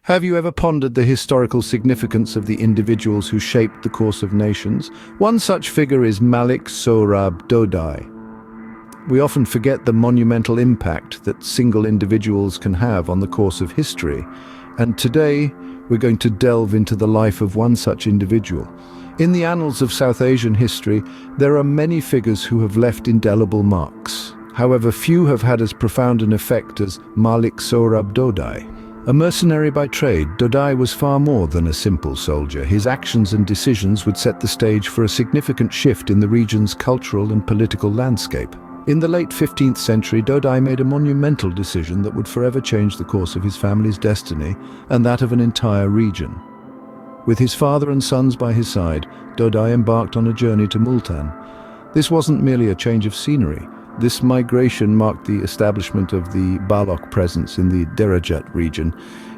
Have you ever pondered the historical significance of the individuals who shaped the course of nations? One such figure is Malik Sohrab Dodai. We often forget the monumental impact that single individuals can have on the course of history, and today we're going to delve into the life of one such individual. In the annals of South Asian history, there are many figures who have left indelible marks. However, few have had as profound an effect as Malik Sohrab Dodai. A mercenary by trade, Dodai was far more than a simple soldier. His actions and decisions would set the stage for a significant shift in the region's cultural and political landscape. In the late 15th century, Dodai made a monumental decision that would forever change the course of his family's destiny and that of an entire region. With his father and sons by his side, Dodai embarked on a journey to Multan. This wasn't merely a change of scenery. This migration marked the establishment of the Baloch presence in the Derajat region.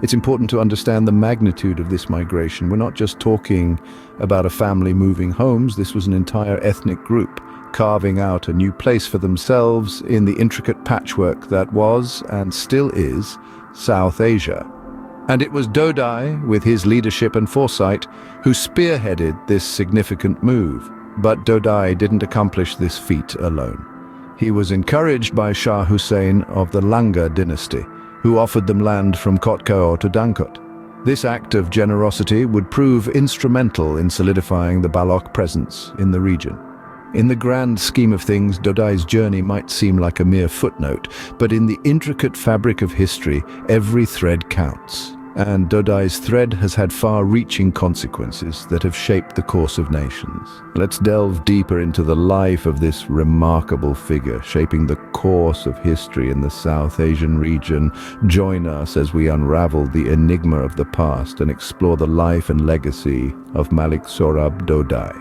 It's important to understand the magnitude of this migration. We're not just talking about a family moving homes. This was an entire ethnic group carving out a new place for themselves in the intricate patchwork that was, and still is, South Asia. And it was Dodai, with his leadership and foresight, who spearheaded this significant move. But Dodai didn't accomplish this feat alone. He was encouraged by Shah Hussain of the Langa dynasty, who offered them land from Kotkaor to Dankot. This act of generosity would prove instrumental in solidifying the Baloch presence in the region. In the grand scheme of things, Dodai's journey might seem like a mere footnote, but in the intricate fabric of history, every thread counts. And Dodai's thread has had far-reaching consequences that have shaped the course of nations. Let's delve deeper into the life of this remarkable figure, shaping the course of history in the South Asian region. Join us as we unravel the enigma of the past and explore the life and legacy of Malik Sohrab Dodai.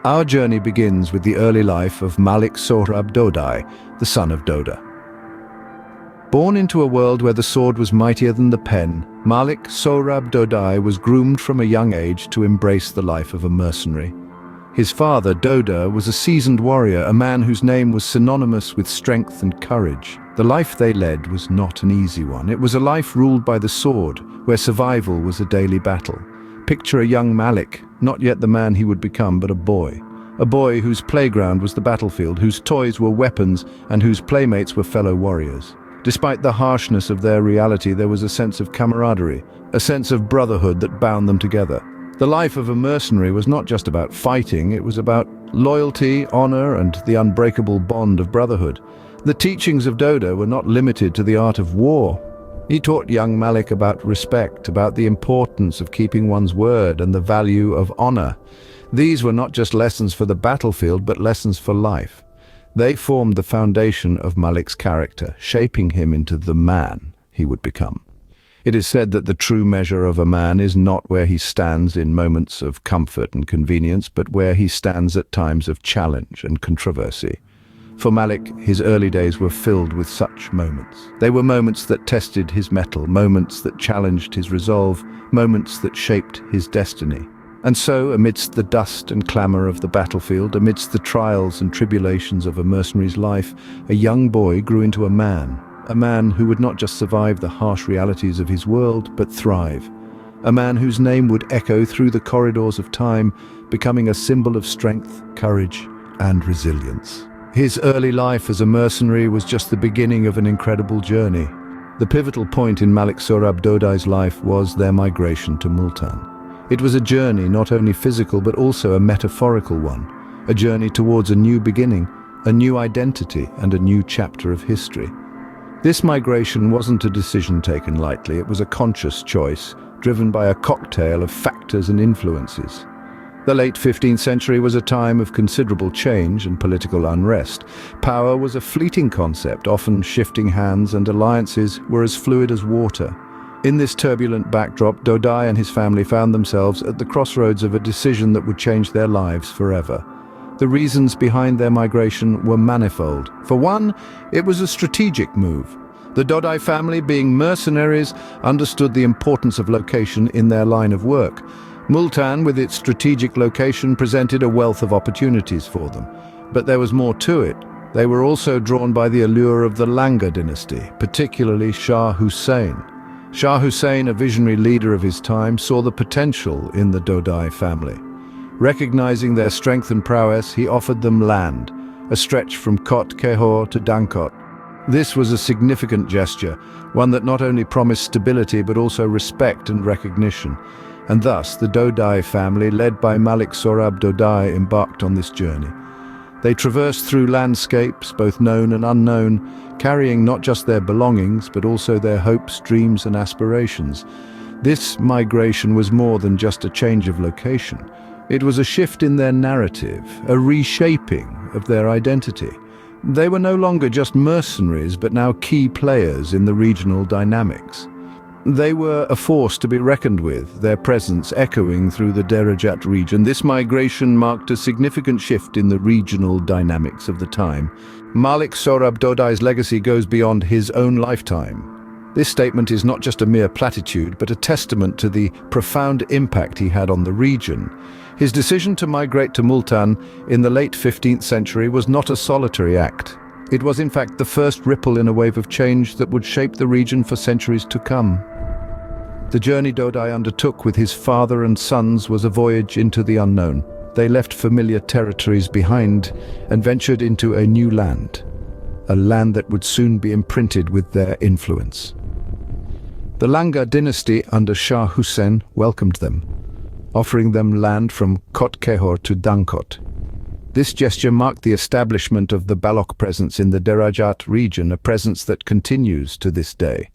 Our journey begins with the early life of Malik Sohrab Dodai, the son of Doda. Born into a world where the sword was mightier than the pen, Malik Sohrab Dodai was groomed from a young age to embrace the life of a mercenary. His father, Doda, was a seasoned warrior, a man whose name was synonymous with strength and courage. The life they led was not an easy one. It was a life ruled by the sword, where survival was a daily battle. Picture a young Malik, not yet the man he would become, but a boy. A boy whose playground was the battlefield, whose toys were weapons, and whose playmates were fellow warriors. Despite the harshness of their reality, there was a sense of camaraderie, a sense of brotherhood that bound them together. The life of a mercenary was not just about fighting, it was about loyalty, honor, and the unbreakable bond of brotherhood. The teachings of Doda were not limited to the art of war. He taught young Malik about respect, about the importance of keeping one's word, and the value of honor. These were not just lessons for the battlefield, but lessons for life. They formed the foundation of Malik's character, shaping him into the man he would become. It is said that the true measure of a man is not where he stands in moments of comfort and convenience, but where he stands at times of challenge and controversy. For Malik, his early days were filled with such moments. They were moments that tested his mettle, moments that challenged his resolve, moments that shaped his destiny. And so, amidst the dust and clamor of the battlefield, amidst the trials and tribulations of a mercenary's life, a young boy grew into a man who would not just survive the harsh realities of his world, but thrive. A man whose name would echo through the corridors of time, becoming a symbol of strength, courage, and resilience. His early life as a mercenary was just the beginning of an incredible journey. The pivotal point in Malik Sohrab Dodai's life was their migration to Multan. It was a journey not only physical but also a metaphorical one, a journey towards a new beginning, a new identity, and a new chapter of history. This migration wasn't a decision taken lightly, it was a conscious choice, driven by a cocktail of factors and influences. The late 15th century was a time of considerable change and political unrest. Power was a fleeting concept, often shifting hands, and alliances were as fluid as water. In this turbulent backdrop, Dodai and his family found themselves at the crossroads of a decision that would change their lives forever. The reasons behind their migration were manifold. For one, it was a strategic move. The Dodai family, being mercenaries, understood the importance of location in their line of work. Multan, with its strategic location, presented a wealth of opportunities for them. But there was more to it. They were also drawn by the allure of the Langa dynasty, particularly Shah Hussain. Shah Hussein, a visionary leader of his time, saw the potential in the Dodai family. Recognizing their strength and prowess, he offered them land, a stretch from Kot Kehor to Dankot. This was a significant gesture, one that not only promised stability but also respect and recognition. And thus, the Dodai family, led by Malik Sohrab Dodai, embarked on this journey. They traversed through landscapes, both known and unknown, carrying not just their belongings, but also their hopes, dreams, and aspirations. This migration was more than just a change of location. It was a shift in their narrative, a reshaping of their identity. They were no longer just mercenaries, but now key players in the regional dynamics. They were a force to be reckoned with, their presence echoing through the Derajat region. This migration marked a significant shift in the regional dynamics of the time. Malik Sohrab Dodai's legacy goes beyond his own lifetime. This statement is not just a mere platitude, but a testament to the profound impact he had on the region. His decision to migrate to Multan in the late 15th century was not a solitary act. It was in fact the first ripple in a wave of change that would shape the region for centuries to come. The journey Dodai undertook with his father and sons was a voyage into the unknown. They left familiar territories behind and ventured into a new land, a land that would soon be imprinted with their influence. The Langa dynasty under Shah Hussein welcomed them, offering them land from Kot Kehor to Dankot. This gesture marked the establishment of the Baloch presence in the Derajat region, a presence that continues to this day.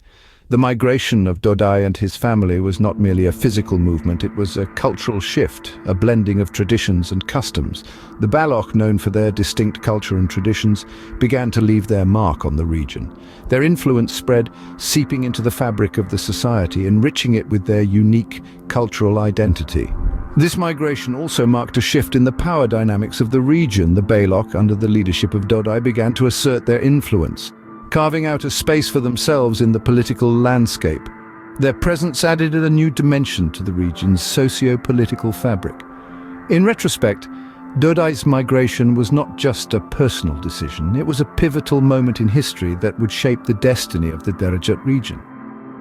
The migration of Dodai and his family was not merely a physical movement, it was a cultural shift, a blending of traditions and customs. The Baloch, known for their distinct culture and traditions, began to leave their mark on the region. Their influence spread, seeping into the fabric of the society, enriching it with their unique cultural identity. This migration also marked a shift in the power dynamics of the region. The Baloch, under the leadership of Dodai, began to assert their influence, carving out a space for themselves in the political landscape. Their presence added a new dimension to the region's socio-political fabric. In retrospect, Dodai's migration was not just a personal decision, it was a pivotal moment in history that would shape the destiny of the Derajat region.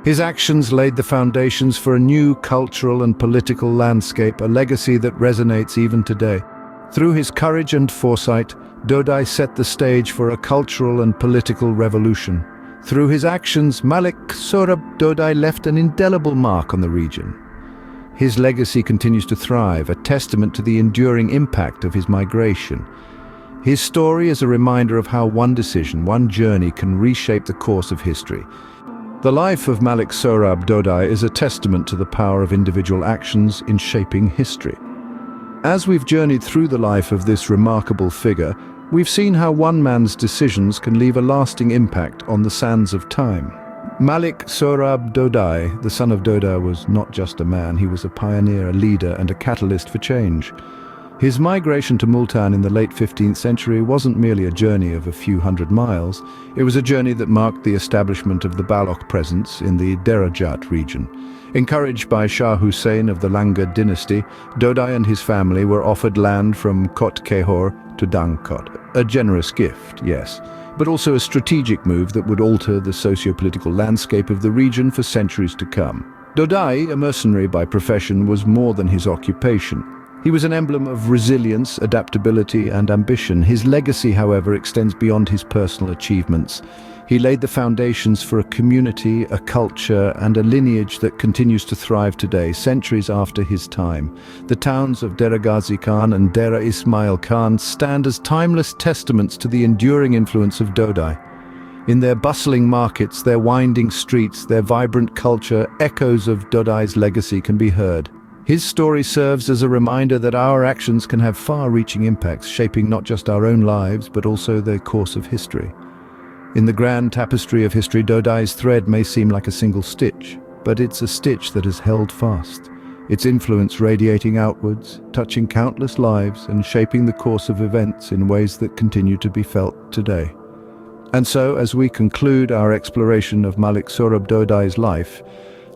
His actions laid the foundations for a new cultural and political landscape, a legacy that resonates even today. Through his courage and foresight, Dodai set the stage for a cultural and political revolution. Through his actions, Malik Sohrab Dodai left an indelible mark on the region. His legacy continues to thrive, a testament to the enduring impact of his migration. His story is a reminder of how one decision, one journey can reshape the course of history. The life of Malik Sohrab Dodai is a testament to the power of individual actions in shaping history. As we've journeyed through the life of this remarkable figure, we've seen how one man's decisions can leave a lasting impact on the sands of time. Malik Sohrab Dodai, the son of Dodai, was not just a man, he was a pioneer, a leader, and a catalyst for change. His migration to Multan in the late 15th century wasn't merely a journey of a few hundred miles, it was a journey that marked the establishment of the Baloch presence in the Derajat region. Encouraged by Shah Hussein of the Langa dynasty, Dodai and his family were offered land from Kot Kehor to Dankot. A generous gift, yes, but also a strategic move that would alter the socio-political landscape of the region for centuries to come. Dodai, a mercenary by profession, was more than his occupation. He was an emblem of resilience, adaptability, and ambition. His legacy, however, extends beyond his personal achievements. He laid the foundations for a community, a culture, and a lineage that continues to thrive today, centuries after his time. The towns of Dera Ghazi Khan and Dera Ismail Khan stand as timeless testaments to the enduring influence of Dodai. In their bustling markets, their winding streets, their vibrant culture, echoes of Dodai's legacy can be heard. His story serves as a reminder that our actions can have far-reaching impacts, shaping not just our own lives, but also the course of history. In the grand tapestry of history, Dodai's thread may seem like a single stitch, but it's a stitch that has held fast, its influence radiating outwards, touching countless lives and shaping the course of events in ways that continue to be felt today. And so, as we conclude our exploration of Malik Sohrab Dodai's life,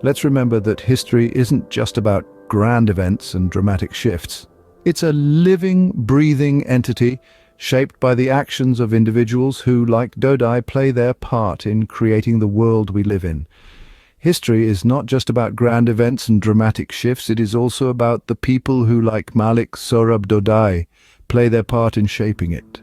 let's remember that history isn't just about grand events and dramatic shifts. It's a living, breathing entity shaped by the actions of individuals who, like Dodai, play their part in creating the world we live in. History is not just about grand events and dramatic shifts, it is also about the people who, like Malik, Sohrab, Dodai, play their part in shaping it.